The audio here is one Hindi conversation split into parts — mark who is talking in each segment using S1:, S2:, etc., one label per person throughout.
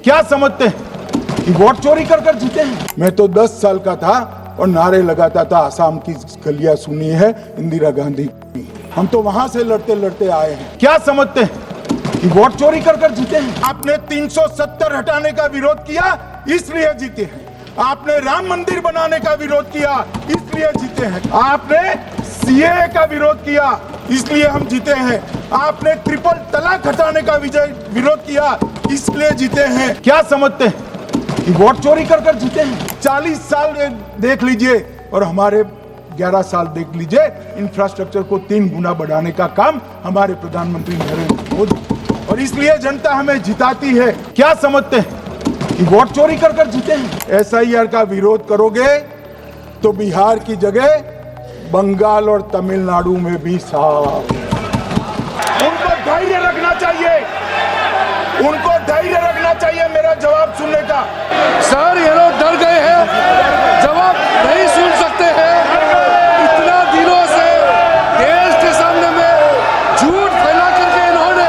S1: क्या समझते हैं कि वोट चोरी कर कर जीते हैं? मैं तो 10 साल का था और नारे लगाता था, आसाम की गलियां सुनी है इंदिरा गांधी की। हम तो वहां से लड़ते लड़ते आए हैं। क्या समझते हैं कि वोट चोरी कर कर जीते हैं? आपने 370 हटाने का विरोध किया, इसलिए जीते हैं। आपने राम मंदिर बनाने का विरोध किया, इसलिए जीते हैं। आपने सीएए का विरोध किया, इसलिए हम जीते हैं। आपने ट्रिपल तलाक हटाने का विरोध किया, इसलिए जीते हैं। क्या समझते हैं कि वोट चोरी कर कर जीते हैं? 40 साल देख लीजिए और हमारे 11 साल देख लीजिए, इंफ्रास्ट्रक्चर को 3 गुना बढ़ाने का काम हमारे प्रधानमंत्री नरेंद्र मोदी, और इसलिए जनता हमें जिताती है। क्या समझते हैं कि वोट चोरी कर कर जीते हैं? एसआईआर का विरोध करोगे तो बिहार की जगह बंगाल और तमिलनाडु में भी साफ। उनको धैर्य रखना चाहिए, उनको धैर्य रखना चाहिए मेरा जवाब सुनने का।
S2: सर ये लोग डर गए हैं, जवाब नहीं सुन सकते हैं। इतना दिनों से देश के सामने में झूठ फैला करके इन्होंने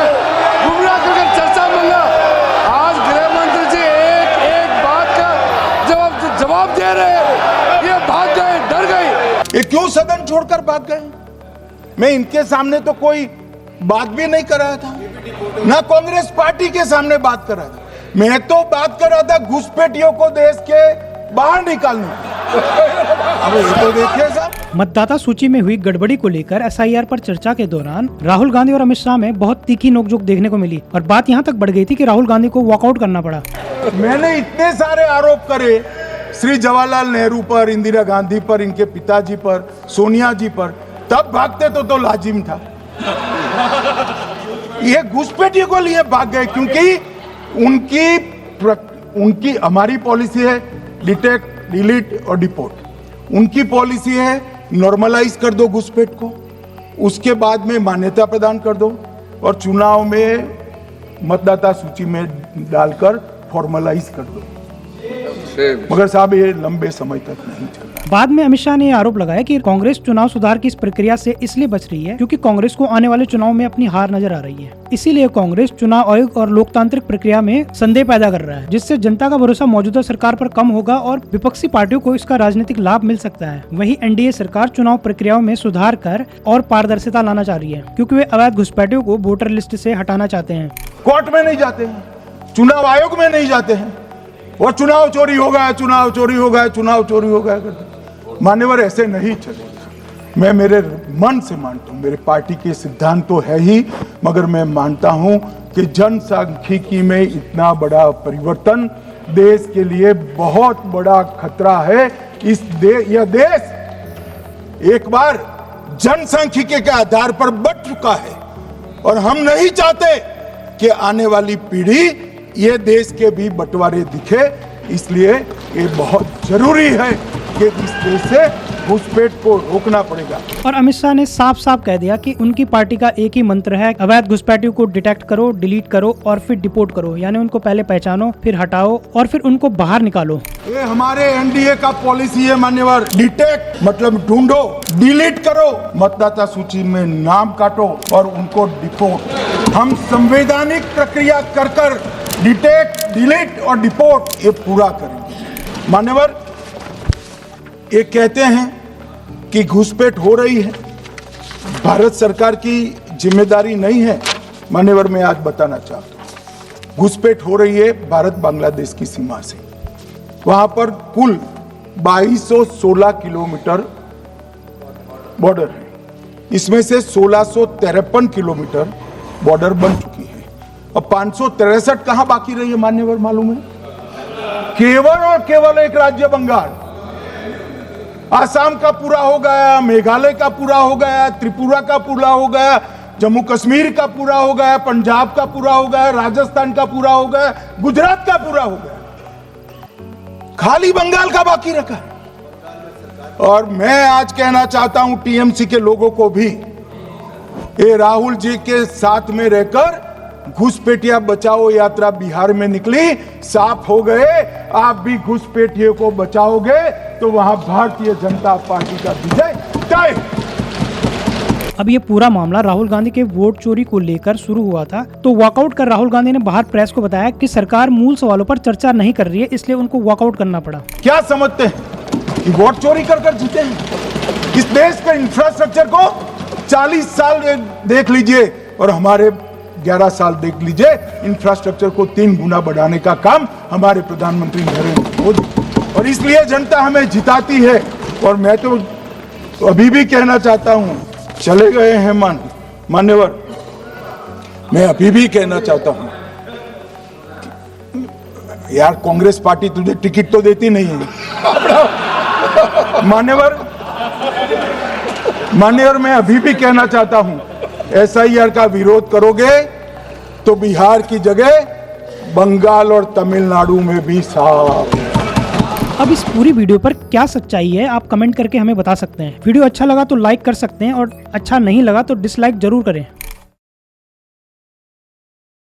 S2: गुमराह करके चर्चा मंगा। आज गृह मंत्री जी एक एक बात का जवाब दे रहे हैं, ये भाग गए, डर गए।
S1: ये क्यों सदन छोड़कर भाग गए? मैं इनके सामने तो कोई बात भी नहीं कर रहा था, ना कांग्रेस पार्टी के सामने बात कर रहा था। मैं तो बात कर रहा था घुसपैठियों को देश के बाहर निकालने की। अब ये तो देखिए साहब।
S3: मतदाता सूची में हुई गड़बड़ी को लेकर एसआईआर पर चर्चा के दौरान राहुल गांधी और अमित शाह में बहुत तीखी नोकझोंक देखने को मिली और बात यहां तक बढ़ गई थी कि राहुल गांधी को वॉकआउट करना पड़ा।
S1: मैंने इतने सारे आरोप करे श्री जवाहरलाल नेहरू पर, इंदिरा गांधी पर, इनके पिताजी पर, सोनिया जी पर, तब भागते तो लाजिम था। ये घुसपैठियों को लिए भाग गए क्योंकि उनकी हमारी पॉलिसी है डिटेक्ट, डिलीट और डिपोर्ट। उनकी पॉलिसी है नॉर्मलाइज कर दो घुसपैठ को, उसके बाद में मान्यता प्रदान कर दो और चुनाव में मतदाता सूची में डालकर फॉर्मलाइज कर दो। मगर साहब ये लंबे समय तक नहीं चला।
S3: बाद में अमित शाह ने आरोप लगाया कि कांग्रेस चुनाव सुधार की इस प्रक्रिया से इसलिए बच रही है क्योंकि कांग्रेस को आने वाले चुनाव में अपनी हार नजर आ रही है। इसीलिए कांग्रेस चुनाव आयोग और लोकतांत्रिक प्रक्रिया में संदेह पैदा कर रहा है, जिससे जनता का भरोसा मौजूदा सरकार पर कम होगा और विपक्षी पार्टियों को इसका राजनीतिक लाभ मिल सकता है। वहीं एनडीए सरकार चुनाव प्रक्रियाओं में सुधार कर और पारदर्शिता लाना चाह रही है क्योंकि वे अवैध घुसपैठियों को वोटर लिस्ट से हटाना चाहते हैं।
S1: कोर्ट में नहीं जाते हैं, चुनाव आयोग में नहीं जाते हैं और चुनाव चोरी हो गया, चुनाव चोरी हो गया, चुनाव चोरी हो गया। मान्यवर ऐसे नहीं चलेगा। मैं मेरे मन से मानता हूं, मेरे पार्टी के सिद्धांत तो है ही, मगर मैं मानता हूं कि जनसांख्यिकी में इतना बड़ा परिवर्तन देश के लिए बहुत बड़ा खतरा है। यह देश एक बार जनसांख्यिकी के आधार पर बढ़ चुका है और हम नहीं चाहते कि आने वाली पीढ़ी ये देश के भी बंटवारे दिखे। इसलिए ये बहुत जरूरी है कि इस देश से घुसपैठ को रोकना पड़ेगा।
S3: और अमित शाह ने साफ साफ कह दिया कि उनकी पार्टी का एक ही मंत्र है, अवैध घुसपैठियों को डिटेक्ट करो, डिलीट करो और फिर डिपोर्ट करो। यानी उनको पहले पहचानो, फिर हटाओ और फिर उनको बाहर निकालो।
S1: ये हमारे एनडीए का पॉलिसी है मान्यवर। डिटेक्ट मतलब ढूंढो, डिलीट करो, मतदाता सूची में नाम काटो और उनको डिपोर्ट। हम संवैधानिक प्रक्रिया कर डिटेक्ट, डिलीट और डिपोर्ट ये पूरा करेंगे। मान्यवर ये कहते हैं कि घुसपैठ हो रही है, भारत सरकार की जिम्मेदारी नहीं है। मान्यवर मैं आज बताना चाहता हूं, घुसपैठ हो रही है भारत बांग्लादेश की सीमा से। वहां पर कुल 2216 किलोमीटर बॉर्डर है, इसमें से 1653 किलोमीटर बॉर्डर बन चुकी है और 563 कहां बाकी रही है मान्यवर मालूम है? केवल और केवल एक राज्य बंगाल। आसाम का पूरा हो गया, मेघालय का पूरा हो गया, त्रिपुरा का पूरा हो गया, जम्मू कश्मीर का पूरा हो गया, पंजाब का पूरा हो गया, राजस्थान का पूरा हो गया, गुजरात का पूरा हो गया, खाली बंगाल का बाकी रखा है। और मैं आज कहना चाहता हूं टीएमसी के लोगों को भी, ये राहुल जी के साथ में रहकर घुसपैठिया बचाओ यात्रा बिहार में निकली, साफ हो गए। आप भी घुसपैठियों को बचाओगे तो वहां भारतीय जनता पार्टी का विजय तय।
S3: अब ये पूरा मामला राहुल गांधी के वोट चोरी को लेकर शुरू हुआ था, तो वॉकआउट कर राहुल गांधी ने बाहर प्रेस को बताया कि सरकार मूल सवालों पर चर्चा नहीं कर रही है, इसलिए उनको वॉकआउट करना पड़ा।
S1: क्या समझते हैं कि वोट चोरी कर जीते हैं? इस देश के इंफ्रास्ट्रक्चर को 40 साल देख लीजिए और हमारे 11 साल देख लीजिए, इंफ्रास्ट्रक्चर को 3 गुना बढ़ाने का काम हमारे प्रधानमंत्री नरेंद्र मोदी, और इसलिए जनता हमें जिताती है। और मैं तो अभी भी कहना चाहता हूं, चले गए हैं मान्यवर, मैं अभी भी कहना चाहता हूं, यार कांग्रेस पार्टी तुझे टिकट तो देती नहीं है मान्यवर, मैं अभी भी कहना चाहता हूं, एसआईआर का विरोध करोगे तो बिहार की जगह बंगाल और तमिलनाडु में भी साफ।
S3: अब इस पूरी वीडियो पर क्या सच्चाई है, आप कमेंट करके हमें बता सकते हैं। वीडियो अच्छा लगा तो लाइक कर सकते हैं और अच्छा नहीं लगा तो डिसलाइक जरूर करें।